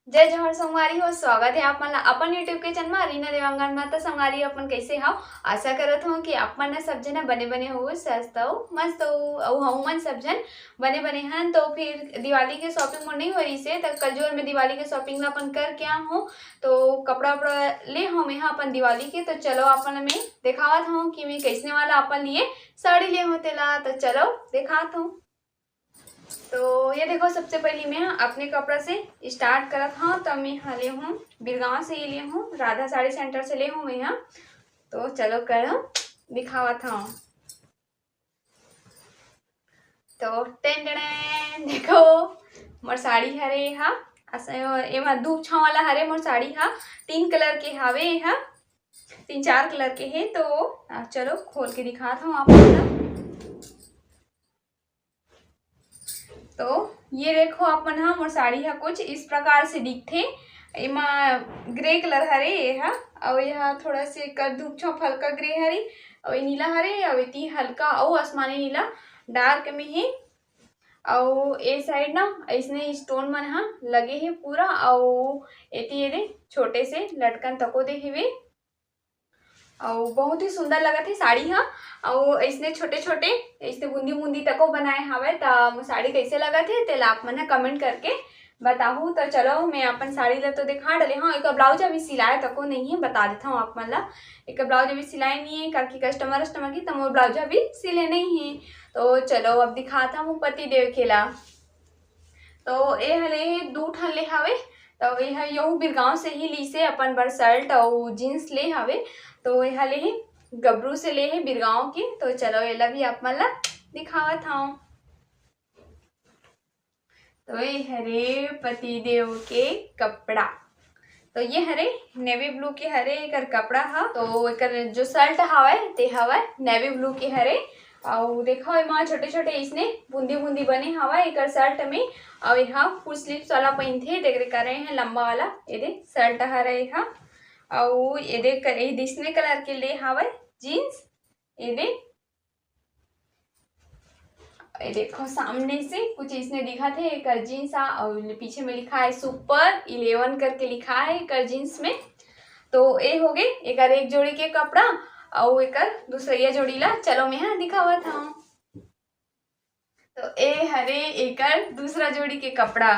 जय जोहर संगवारी हो। स्वागत है आप मन अपन यूट्यूब के चैनल में रीना देवांगन में। तो संगवारी अपन कैसे हो? आशा करत हूँ कि आप मन सब जन बने बने हो, स्वस्थ हो, मस्त हो और हम मन सब जन बने बने हैं। तो फिर दिवाली के शॉपिंग में नहीं हो रही से तो कल जोर में दिवाली के शॉपिंग अपन कर क्या हो तो कपड़ा वपड़ा ले हो मैं अपन दिवाली के। तो चलो अपन में दिखावत हूँ कि मैं कैसने वाला अपन लिए साड़ी ले हो तेला। तो चलो दिखात हूँ। तो ये देखो, सबसे पहले मैं अपने कपड़ा से स्टार्ट करत हूँ। तो मैं यहाँ ले हूँ बिरगांव से ही ले हूँ, राधा साड़ी सेंटर से ले हूँ मैं यहाँ। तो चलो कर दिखावत हूँ। तो टेन देखो मोर साड़ी हरे हा एमा दू छाव वाला हरे मोर साड़ी हा। 3 कलर के हावे हा, 3-4 कलर के है। तो चलो खोल के दिखाता हूँ आप। तो ये देखो अपन हा मोर साड़ी हा कुछ इस प्रकार से दिखथे। एमा ग्रे कलर हरे ये हा और यह थोड़ा से कर धूप छाप हल्का ग्रे हरे और नीला हरे और इति हल्का और आसमानी नीला डार्क में है। और ए साइड ना ऐसने स्टोन मन हा लगे है पूरा और एती ये छोटे से लटकन तको दे हेवे और बहुत ही सुंदर लगत है साड़ी हा। और ऐसने छोटे छोटे ऐसे बूंदी बूंदी तको बनाए हवे। तो साड़ी कैसे लगत है तेला आप मन कमेंट करके बताहू। तो चलो मैं अपन साड़ी ला तो दिखा डले। हाँ, एक ब्लाउज अभी सिलाए तको नहीं है, बता देता हूँ आप मन ला। एक ब्लाउज अभी सिलाई नहीं है करके कस्टमर की, तो मोर ब्लाउज अभी सिले नहीं है। तो चलो अब दिखाता हूँ पति देव के ला। तो ये हले 2 ठन ले हवे। तो यह यहू बिरगांव से ही ली से अपन बर शर्ट और जीन्स ले हवे। तो यह ले ही गबरू से ले है बिरगांव के। तो चलो एला भी आप मन ला दिखावत हूँ। तो ये हरे पति देव के कपड़ा। तो ये हरे नेवी ब्लू के हरे एकर कपड़ा हा। तो एकर जो शर्ट हवे ते हवे नेवी ब्लू के हरे। और देखो एमा छोटे छोटे इसने बूंदी बूंदी बने हवा एकर शर्ट में। और यहाँ फुल स्लीव्स वाला पहनथे देख करे हैं लंबा वाला ये शर्ट हरे हा। और ये दिसने कलर के ले हवे जीन्स ये देखो सामने से कुछ इसने दिखा थे एक जीन्स और पीछे में लिखा है सुपर 11 करके लिखा है एक जीन्स में। तो ये हो गए एक जोड़ी के कपड़ा और एक दूसरा जोड़ी ला चलो मैं यहाँ दिखावत हूँ। तो ए हरे एक दूसरा जोड़ी के कपड़ा।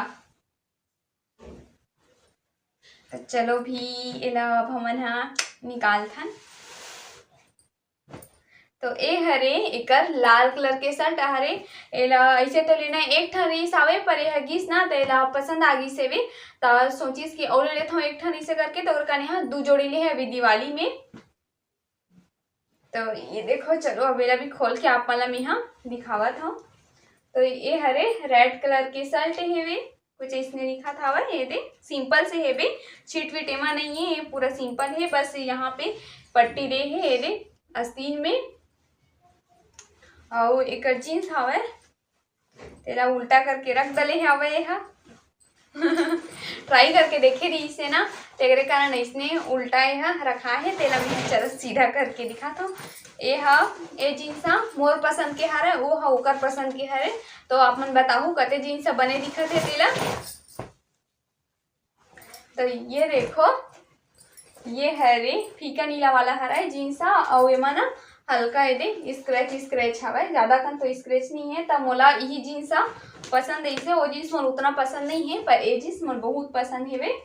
तो चलो भी एला अब हमन हा निकाल थन। तो ए हरे एकर लाल कलर के शर्ट हरे। एला ऐसे तो लेना एक ठन रीस आवे पर यह गिस ना तो एला पसंद आ गिस हेवे। तो सोचिस कि और ले लेता हूँ एक ठन इसे करके। तो कने यहाँ 2 जोड़ी ले है अभी दिवाली में। तो ये देखो चलो अब एला भी खोल के आप मन यहाँ दिखावत हूँ। तो ये हरे रेड कलर के शर्ट हेवे कुछ इसने लिखा था ये सिंपल से हेवे, छीट वीट एमा नहीं है, ये पूरा सिंपल है। बस यहाँ पे पट्टी दे है ये आस्तीन में। और एक जीन्स हवे तेरा उल्टा करके रख दले हवे यह ट्राई करके देखे रही से ना तेरे कारण इसने उल्टा यह रखा है। तेला मैं चलो सीधा करके दिखाता हूँ। ये जीन्स मोर पसंद के हरे वो ओकर पसंद के हरे। तो आप मन बताओ कते जीन्स बने दिखत है तेला। तो ये देखो ये हरे फीका नीला वाला हरा है जीन्स और एमा ना हल्का ये स्क्रैच हवा। ज्यादा कन तो स्क्रैच नहीं है। तो मोला यही जीन्स पसंद है। वो जीन्स मोर उतना पसंद नहीं है पर ये जीन्स मोर बहुत पसंद है।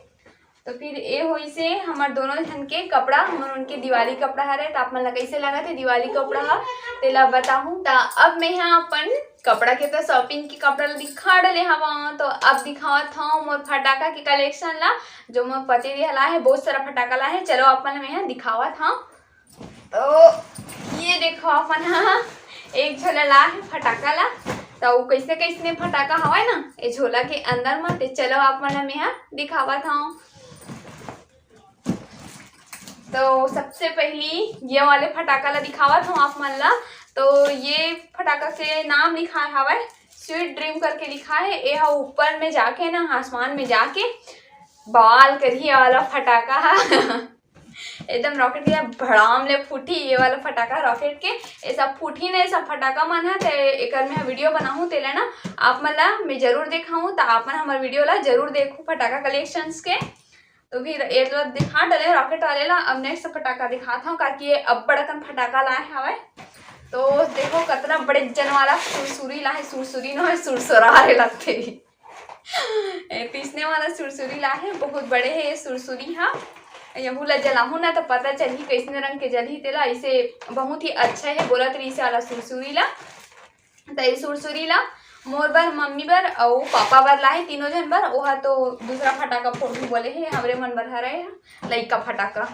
तो फिर ये हो से हमार दोनों जन के कपड़ा हमन उनके दिवाली कपड़ा हरे। तो आप मन ला कैसे लगा थे दिवाली कपड़ा हा तेला बताहूँ। तो अब मैं यहाँ अपन कपड़ा के तो शॉपिंग के कपड़ा दिखा डले हवा। तो अब दिखावत हूँ मोर फटाका के कलेक्शन ला जो मोर पति दिहला है। बहुत सारा फटाका ला है। चलो अपन मैं यहाँ दिखावत हूँ। तो ये देखो अपन हाँ एक झोला ला है फटाका ला। तो कैसे कैसे फटाका हवा ना ये झोला के अंदर में। चलो आप मन में यहाँ दिखावत हूँ। तो सबसे पहली ये वाले फटाका ला दिखावत हूँ आप मन ला। तो ये फटाका के नाम लिखा हवा स्वीट ड्रीम करके लिखा है। ये ऊपर में जाके ना आसमान में जाके बवाल करिए वाला फटाका है एकदम रॉकेट के भड़ाम ले फूटी ये वाला फटाका रॉकेट के ये सब फूटी ने सब फटाका मन है। तो एक मैं वीडियो बनाऊँ तेला ना आप मन ला मैं जरूर दिखाऊँ, तो आप मन हमारे वीडियो ला जरूर देखूँ फटाका कलेक्शंस के। तो फिर ये तो दिखा डले रॉकेट वाले ला। अब नेक्स्ट फटाका दिखाता हूँ ताकि ये अब बड़कन फटाका लाए हवे। तो देखो कितना बड़े जन वाला सुरसुरी ला है, सुरसुरी न है सुरसुरारे लगते पीसने वाला सुरसुरी ला है, बहुत बड़े है ये सुरसुरी। हाँ यहू ला जलाहू ना तो पता चली कैसने रंग के जली तेला, इसे बहुत ही अच्छा है बोला तरी से वाला सुरसुरी ला। तो ये सुरसुरी ला मोर बर, मम्मी बर और पापा बर लाए, तीनों जन बर। वह तो दूसरा फटाका फोड़ू बोले है, हमरे मन बर हरे है लइका फटाका।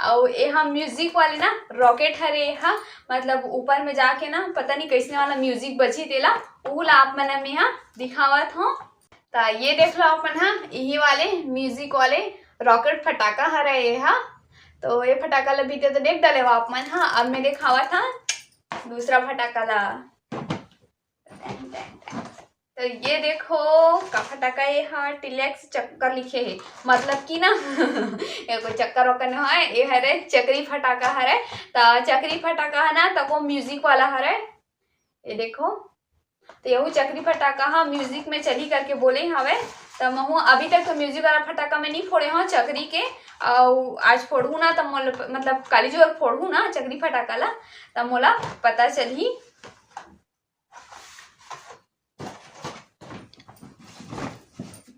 और यहाँ म्यूजिक वाले ना रॉकेट हरे यहाँ मतलब ऊपर में जाके ना पता नहीं कैसने वाला म्यूजिक बजी तेला वो ला आप मन में यहाँ दिखावत हो। तो ये देख लो अपन हाँ यही वाले म्यूजिक वाले रॉकेट फटाका हरे यहाँ। तो ये फटाका ला बीते तो देख डाले आप मन। हाँ अब मैं दिखावत हाँ दूसरा फटाका ला। तो ये देखो का फटाका ये हाँ टिलेक्स चक्कर लिखे है, मतलब कि ना ये कोई चक्कर वक्कर नहीं है, ये हरे चक्री फटाका हरे। तो चक्री फटाका है ना तो वो म्यूजिक वाला हरे ये देखो। तो यहू चक्री फटाका हाँ म्यूजिक में चली करके बोले हवे। तो महू अभी तक तो म्यूजिक वाला फटाका में नहीं फोड़े हाँ चक्री के, और आज फोड़ू ना तो मतलब काली जोर फोड़ू ना चक्री फटाका ला तो मोला पता चली।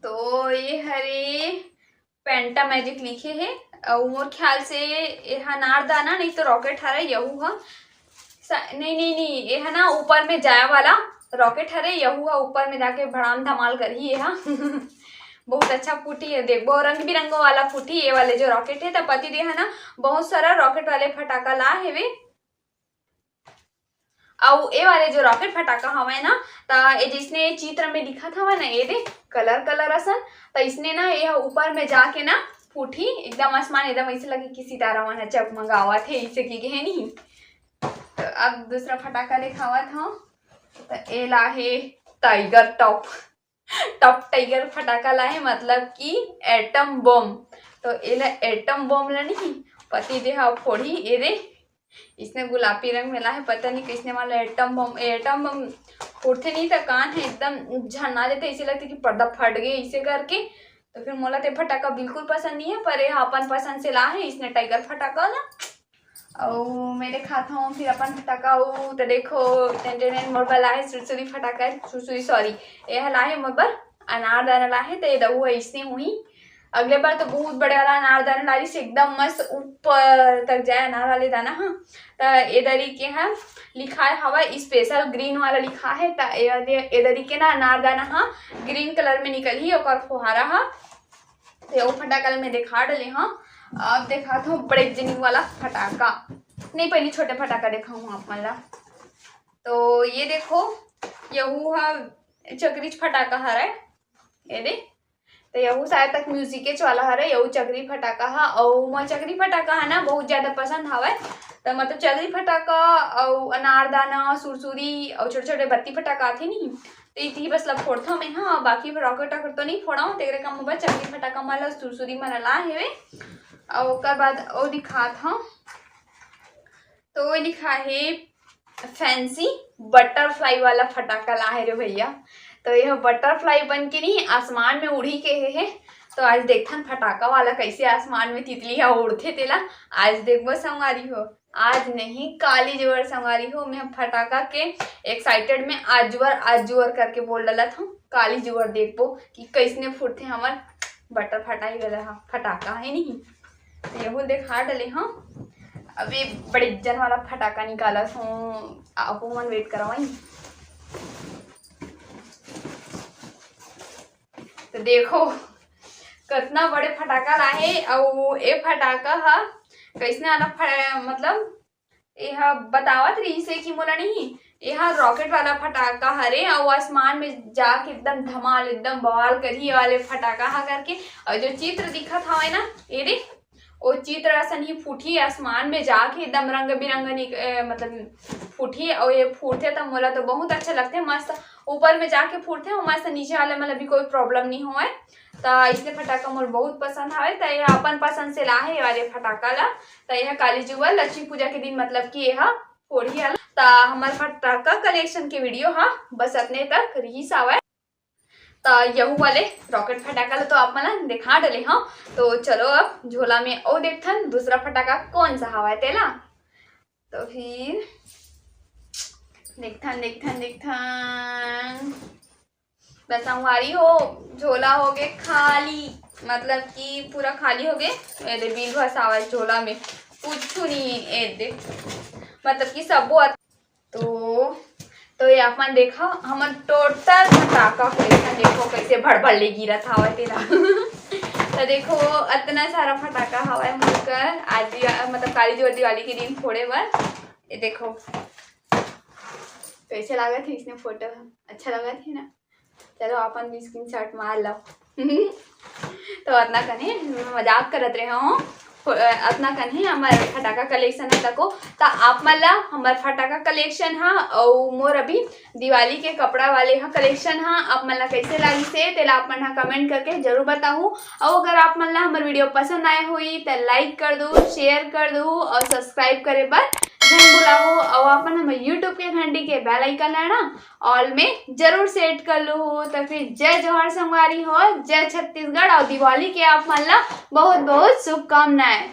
तो ये हरे पेंटा मैजिक लिखे है और मोर ख्याल से यह नारदाना नहीं तो रॉकेट हरे यहू हा नहीं ये है ना ऊपर में जाया वाला रॉकेट हरे यहू हा ऊपर में जाके भड़ाम धमाल करी है। बहुत अच्छा फूटी है देखो रंग बिरंगों वाला फूटी ये वाले जो रॉकेट है। तो पति दे है ना बहुत सारा रॉकेट वाले फटाका ला है वे। और ये वाले जो रॉकेट फटाका हवा ना तो ये जिसने चित्र में दिखा था ना ये दे कलर कलर असन। तो इसने ना ये ऊपर में जाके ना फूटी एकदम आसमान एकदम ऐसे लगे कि सितारा मन चकमगावा थे इसे की है नहीं। तो अब दूसरा फटाका दिखावा था तो ये ला है टाइगर टॉप टाइगर फटाका ला है मतलब कि एटम बम। तो ये ला एटम बम ला नहीं पति दे फोड़ी ये दे इसने गुलाबी रंग में ला है, पता नहीं किसने वाला एटम बम फोड़ते नहीं तो कान है एकदम झन्ना देते इसे लगता कि पर्दा फट गए इसे करके। तो फिर मोला ते फटाका बिल्कुल पसंद नहीं है पर यह अपन पसंद से ला है इसने टाइगर फटाका ना। और मैं दिखाता हूँ फिर अपन फटाका तो देखो मोर ला है सुरसुरी फटाका सुरसुरी सॉरी यह ला है मोर बर अनारदाना ला है। तो ये दऊ ऐसे हुई अगले बार तो बहुत बड़े वाला अनारदाना डाली से एकदम मस्त ऊपर तक जाए अनार वाले दाना। हाँ तो ये तरीके है लिखा है हवा स्पेशल ग्रीन वाला लिखा है। तो ये तरीके ना अनारदाना हाँ ग्रीन कलर में निकल ही और फुहारा हाँ। तो वो फटाका में दिखा डले। हाँ अब दिखाता हूँ बड़े जनिंग वाला फटाका नहीं पहले छोटे फटाका दिखाऊँ आप मला। तो ये देखो यहू हा चक्री फटाका हरा ये दे। तो यहू शायद तक म्यूजिक के वाला हरे यहू चक्री फटाका हा और मैं चक्री फटाका है ना बहुत ज्यादा पसंद हवे। तो मतलब चक्री फटाका और अनारदाना सुरसुरी और छोटे छोटे बत्ती फटाका आते नहीं तो इतनी बस लब फोड़ता मैं। हाँ बाकी रॉकेट वॉकेट तो नहीं फोड़ा तेरे का मोबाइल चक्री फटाका मला सुरसुरी मन ला है और उसके बाद और दिखा था। तो वो लिखा है फैंसी बटरफ्लाई वाला फटाका ला है रे भैया। तो यह बटरफ्लाई बन के नहीं आसमान में उड़ी के है। तो आज देखथन फटाका वाला कैसे आसमान में तितलियां उड़ते तेला आज देखबो संगवारी हो। आज नहीं काली जुअर संगवारी हो मैं फटाका के एक्साइटेड में आज जुअर करके बोल डाला था काली जुअर देखबो कि कैसने फुटते हमार बटर फटाई वाला फटाका है नहीं। तो यहू देखा डले। हाँ अभी बड़े जन वाला फटाका निकाला हूँ आप मन वेट करवाई। तो देखो कितना बड़े फटाका लाए और ये फटाका हा कैसने आना मतलब यह बतावत रही से कि मोला नहीं यह रॉकेट वाला फटाका हरे और आसमान में जाके एकदम धमाल एकदम बवाल करी वाले फटाका हा करके। और जो चित्र दिखा था ना ये देख वो चित्र असन ही फूटी आसमान में जाके एकदम रंग बिरंग मतलब फूटी और ये फूटते तो मोला तो बहुत अच्छा लगते मस्त ऊपर में जाके फूटते और मस्त नीचे वाले मतलब भी कोई प्रॉब्लम नहीं हुआ है। तो इसलिए फटाका मोर बहुत पसंद आवे। तो यह अपन पसंद से लाहे ये वाले फटाका ला। तो यह काली जुआ लक्ष्मी पूजा के दिन मतलब कि यह फोड़ी आला। तो हमार फटाका कलेक्शन के वीडियो हाँ बस अतने तक रहीस आवे। तो यहू वाले रॉकेट फटाका तो आप मन दिखा डले हाँ। तो चलो अब झोला में और देखथन दूसरा फटाका कौन सा हवा तेला। तो फिर देखथन देखथन देखथन बस संगवारी हो झोला हो गए खाली, मतलब कि पूरा खाली हो गए। ये बिल भस आवा झोला में कुछ नहीं ए दे, मतलब कि सबो तो ये अपन देखा हमन टोटल फटाका कलेक्शन देखो कैसे भड़बड़ ले गिरत हवा तेला। तो देखो इतना सारा फटाका हवा मुझकर आज मतलब काली जुआ दिवाली के दिन फोड़े बर। ये देखो कैसे लगा थे इसने फोटो, अच्छा लगा थी ना। चलो अपन भी स्क्रीनशॉट मार लो। तो इतना कने मजाक करत रहे हो, इतना कने हमारे फटाका कलेक्शन है तको। तो आप मन ला हमारे फटाका कलेक्शन हाँ और मोर अभी दिवाली के कपड़ा वाले हाँ कलेक्शन हाँ आप मन ला कैसे लगी से तेला आप मन हाँ कमेंट करके जरूर बताऊँ। और अगर आप मन ला हमारे वीडियो पसंद आए हुई तो लाइक कर दो, शेयर कर दो और सब्सक्राइब करे बर जन बुलाओ। और अपन हमारे यूट्यूब के घंटी के बेल आइकन लेना ऑल में जरूर सेट कर लो। तो फिर जय जोहार संगवारी हो, जय छत्तीसगढ़ और दिवाली के आप मन ला बहुत बहुत शुभकामनाएं।